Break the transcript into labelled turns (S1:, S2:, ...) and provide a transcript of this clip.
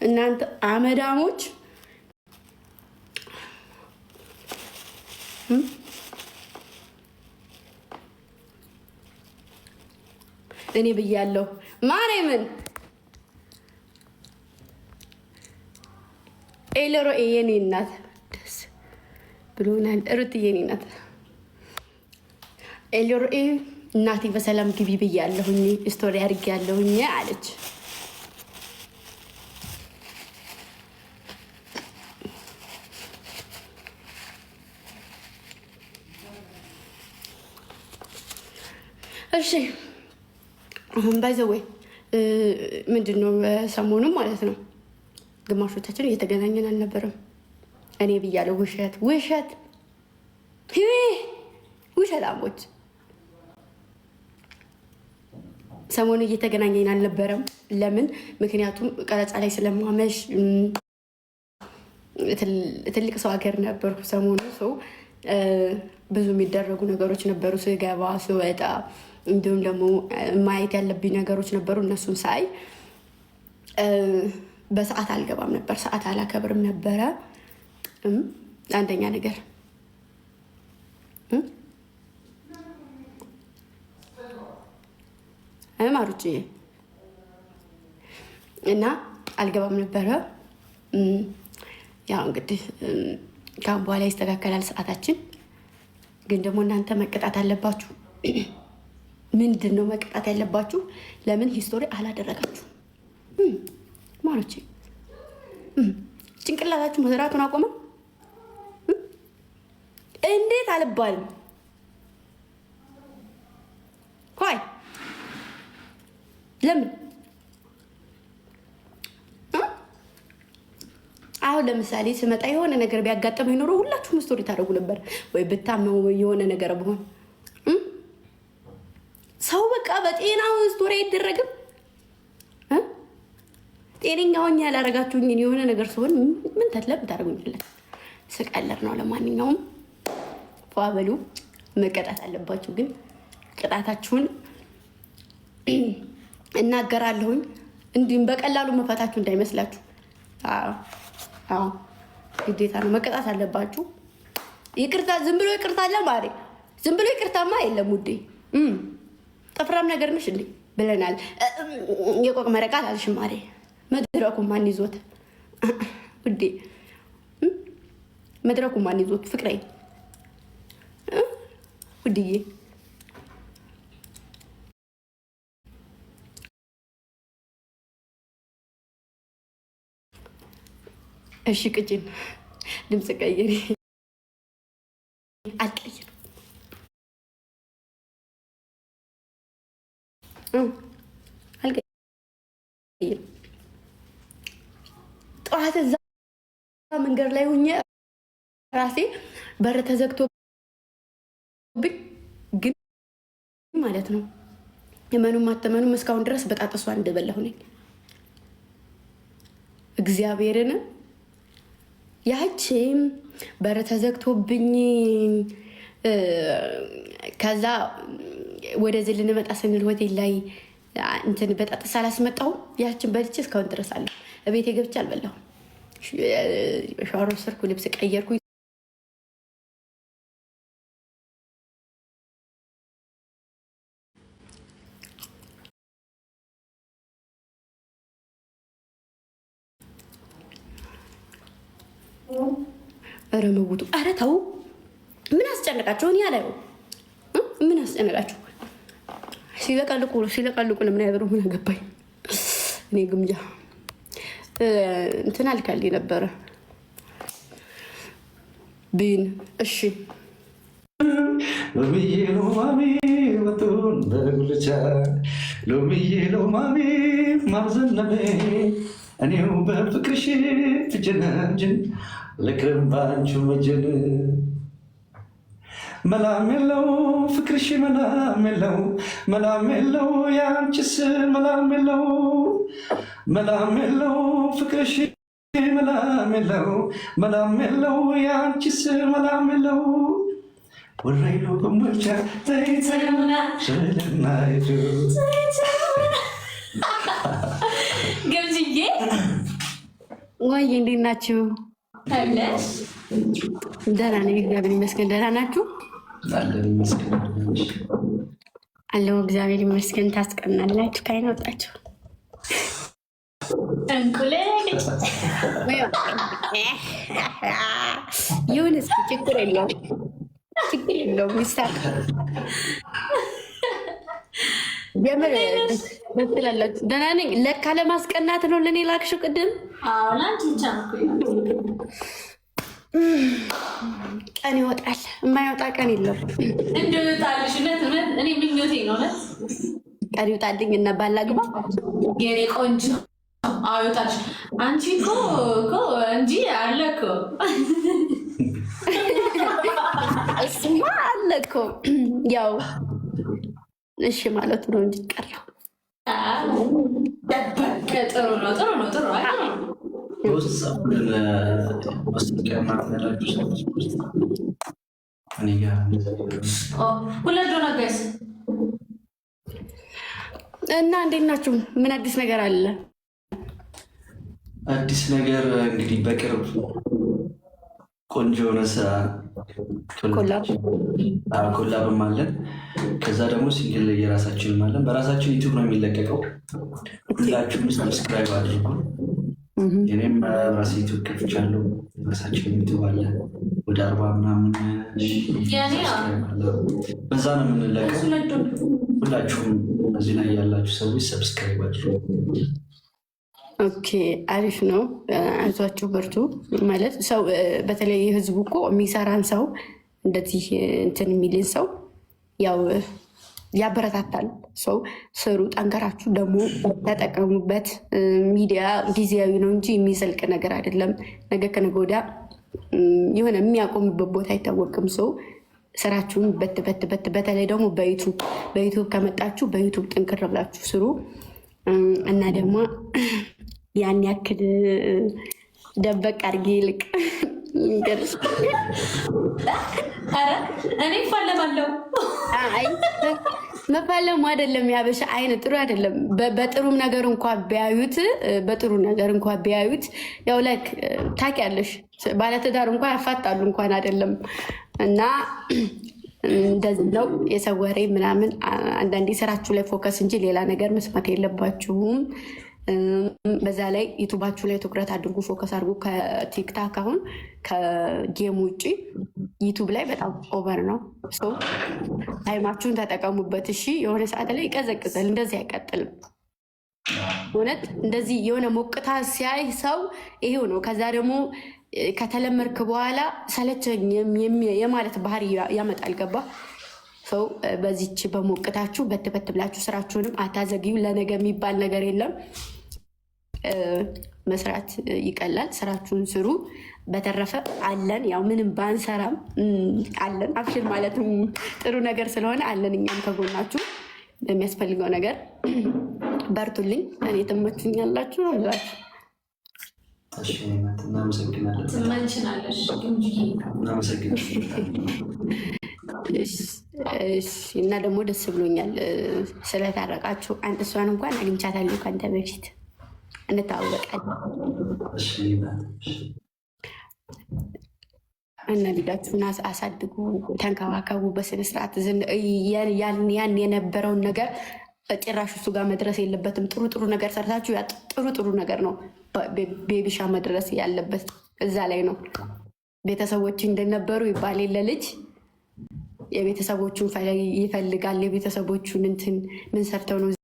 S1: እናንተ አመዳሞች እኔ ብያለሁ። ማርያምን ኤለሮ የኔ እናት ደስ ብሎናል። ሩት የኔ እናት ኤለሮ እናቴ በሰላም ግቢ ብያለሁኝ፣ ስቶሪ አድርጌያለሁኝ አለች። እሺ ባይዘወይ ምንድነው ሰሞኑን ማለት ነው ግማሾቻችን እየተገናኘን አልነበረም። እኔ ብያለሁ ውሸት ውሸት ውሸት አሞች ሰሞኑ እየተገናኘን አልነበረም። ለምን? ምክንያቱም ቀረጻ ላይ ስለማመሽ ትልቅ ሰው ሀገር ነበርኩ። ሰሞኑ ሰው ብዙ የሚደረጉ ነገሮች ነበሩ፣ ስገባ ስወጣ፣ እንዲሁም ደግሞ ማየት ያለብኝ ነገሮች ነበሩ። እነሱን ሳይ በሰዓት አልገባም ነበር፣ ሰዓት አላከብርም ነበረ። አንደኛ ነገር ማሩጭ እና አልገባም ነበረ። ያው እንግዲህ ካሁን በኋላ ይስተካከላል ሰዓታችን። ግን ደግሞ እናንተ መቀጣት አለባችሁ። ምንድን ነው መቀጣት ያለባችሁ? ለምን ሂስቶሪ አላደረጋችሁ? ማሮቼ ጭንቅላታችሁ መስራቱን አቆመ። እንዴት አልባልም? ሆይ ለምን አሁን ለምሳሌ ስመጣ የሆነ ነገር ቢያጋጥም ይኖረ ሁላችሁም ስቶሪ ታደርጉ ነበር ወይ? ብታመው የሆነ ነገር ብሆን ሰው በቃ በጤናው ስቶሪ አይደረግም። ጤነኛውን ያላረጋችሁኝ የሆነ ነገር ሲሆን ምን ተትለብ ታደርጉኛለን? ስቀለር ነው። ለማንኛውም ፏበሉ መቀጣት አለባችሁ። ግን ቅጣታችሁን እናገራለሁኝ። እንዲህም በቀላሉ መፈታችሁ እንዳይመስላችሁ። አዎ ግዴታ ነው፣ መቀጣት አለባችሁ። ይቅርታ ዝም ብሎ ይቅርታ አለ ማሬ፣ ዝም ብሎ ይቅርታማ የለም ውዴ። ጥፍራም ነገር ነሽ እንዴ ብለናል። የቆቅ መረቃ አላልሽም ማሬ። መድረኩ ማን ይዞት ውዴ? መድረኩ ማን ይዞት? ፍቅሬ ውድዬ እሺ ቅጭን ድምፅ ቀይሪ። አልቀይርም አልቀይርም። ጠዋት እዛ መንገድ ላይ ሁኜ ራሴ በር ተዘግቶብኝ ግን ማለት ነው የመኑም አተመኑም እስካሁን ድረስ በጣጥሷ እንደበላሁ ነኝ። እግዚአብሔርን ያቺም በር ተዘግቶብኝ ከዛ ወደዚህ ልንመጣ ስንል ሆቴል ላይ እንትን በጣጥስ አላስመጣሁም። ያችን በልቼ እስካሁን ድረስ አለ እቤቴ ገብቼ አልበላሁም። ሻወር ወሰድኩ፣ ልብስ ቀየርኩ። ኧረ መውጡ! ኧረ ተው! ምን አስጨነቃችሁ? እኔ ያለው ምን አስጨነቃችሁ? ሲለቀልቁ ለምን ያበሩ? ምን አገባኝ እኔ። ግምጃ እንትን አልካልኝ ነበረ ቢን። እሺ
S2: ሎሚዬ ሎማሚ ወጡን በጉልቻ ሎሚዬ ሎማሚ ማዘነቤ እኔው በፍቅርሽ ትጀናጅን ለክረም ባንቹ መጀን መላም የለው ፍቅርሽ መላም የለው ያንቺስ መላም የለው ፍቅርሽ መላም የለው ያንቺስ መላም የለው ወራይሎ ኮምቦልቻ ዘይተና ሸለናይቱ
S1: ገብጅዬ ወይ እንዴት ናችሁ? ደህና ነኝ እግዚአብሔር ይመስገን። ደህና ናችሁ? አለው እግዚአብሔር ይመስገን። ታስቀናላችሁ። ከአይን ወጣችሁ ይሁን። እስኪ ችግር የለውም ችግር የለውም። ይሳቅ የምር ትላላችሁ። ደህና ነኝ። ለካ ለማስቀናት ነው ለእኔ ላክሽው ቅድም። ቀን ይወጣል፣ የማይወጣ ቀን የለም።
S3: እንደወጣልሽ እውነት እኔ ምኞቴ ነው።
S1: ቀን ይወጣልኝ እና ባላግባ
S3: የኔ ቆንጆ ይወጣልሽ። አንቺ እኮ እንጂ አለ እኮ
S1: እሱማ አለ እኮ ያው እሺ ማለቱ ነው እንጂ ቀረው።
S3: ጥሩ ነው ጥሩ ነው ጥሩ ሁለት ነገስ
S1: እና እንዴት ናችሁ? ምን አዲስ ነገር አለ?
S2: አዲስ ነገር እንግዲህ በቅርብ ቆንጆ የሆነ ስራ ኮላብም አለን። ከዛ ደግሞ ሲንግል የራሳችንም አለን። በራሳችን ዩቱብ ነው የሚለቀቀው። ሁላችሁም ሰብስክራይብ አድርጉ። እኔም ራሴ ዩቱብ ከፍቻለሁ። የራሳችን ዩቱብ አለ። ወደ 40 ምናምን በዛ ነው የምንለቀው። ሁላችሁም እዚህ ላይ ያላችሁ ሰዎች ሰብስክራይብ አድርጉ።
S1: ኦኬ አሪፍ ነው። አይዟችሁ በርቱ። ማለት ሰው በተለይ ህዝቡ እኮ የሚሰራን ሰው እንደዚህ እንትን የሚልን ሰው ያው ያበረታታል። ሰው ስሩ፣ ጠንከራችሁ ደግሞ ተጠቀሙበት። ሚዲያ ጊዜያዊ ነው እንጂ የሚዘልቅ ነገር አይደለም። ነገ ከነገ ወዲያ የሆነ የሚያቆምበት ቦታ አይታወቅም። ሰው ስራችሁን በት በተለይ ደግሞ በዩቱብ ከመጣችሁ በዩቱብ ጥንክር ብላችሁ ስሩ እና ደግሞ ያን ያክል ደበቅ አድርጌ ይልቅ
S3: እኔ እፋለማለሁ።
S1: መፋለሙ አይደለም ያበሻ አይነት ጥሩ አይደለም። በጥሩም ነገር እንኳ ቢያዩት ያው ላይክ ታውቂያለሽ፣ ባለትዳር እንኳ ያፋጣሉ እንኳን አይደለም። እና እንደዚህ ነው የሰው ወሬ ምናምን። አንዳንዴ ስራችሁ ላይ ፎከስ እንጂ ሌላ ነገር መስማት የለባችሁም። በዛ ላይ ዩቱባችሁ ላይ ትኩረት አድርጉ፣ ፎከስ አድርጉ። ከቲክታክ አሁን ከጌም ውጭ ዩቱብ ላይ በጣም ኦቨር ነው። ታይማችሁን ተጠቀሙበት። እሺ የሆነ ሰዓት ላይ ይቀዘቅዛል፣ እንደዚህ አይቀጥልም። እውነት እንደዚህ የሆነ ሞቅታ ሲያይ ሰው ይሄው ነው። ከዛ ደግሞ ከተለመድክ በኋላ ሰለቸኝ የማለት ባህሪ ያመጣል። ገባ ሰው በዚች በሞቅታችሁ በት ብላችሁ ስራችሁንም አታዘግዩ። ለነገ የሚባል ነገር የለም። መስራት ይቀላል። ስራችሁን ስሩ። በተረፈ አለን፣ ያው ምንም ባንሰራም አለን። አብሽር ማለትም ጥሩ ነገር ስለሆነ አለን። እኛም ከጎናችሁ በሚያስፈልገው ነገር በርቱልኝ። እኔ ትመቹኛላችሁ ነው ብላችሁ
S2: እናመሰግናለን።
S3: ትመንችናለሽ
S1: እና ደግሞ ደስ ብሎኛል ስለታረቃችሁ። እሷን እንኳን አግኝቻታለሁ ከአንተ በፊት እንታወቃለን። እና ልጃችሁን አሳድጉ፣ ተንከባከቡ በስነስርዓት። ያን የነበረውን ነገር ጭራሽ እሱ ጋር መድረስ የለበትም። ጥሩ ነገር ሰርታችሁ ጥሩ ነገር ነው ቤቢሻ መድረስ ያለበት እዛ ላይ ነው። ቤተሰቦች እንደነበሩ ይባል የለ ልጅ የቤተሰቦቹን ይፈልጋል። የቤተሰቦቹን እንትን ምን ሰርተው ነው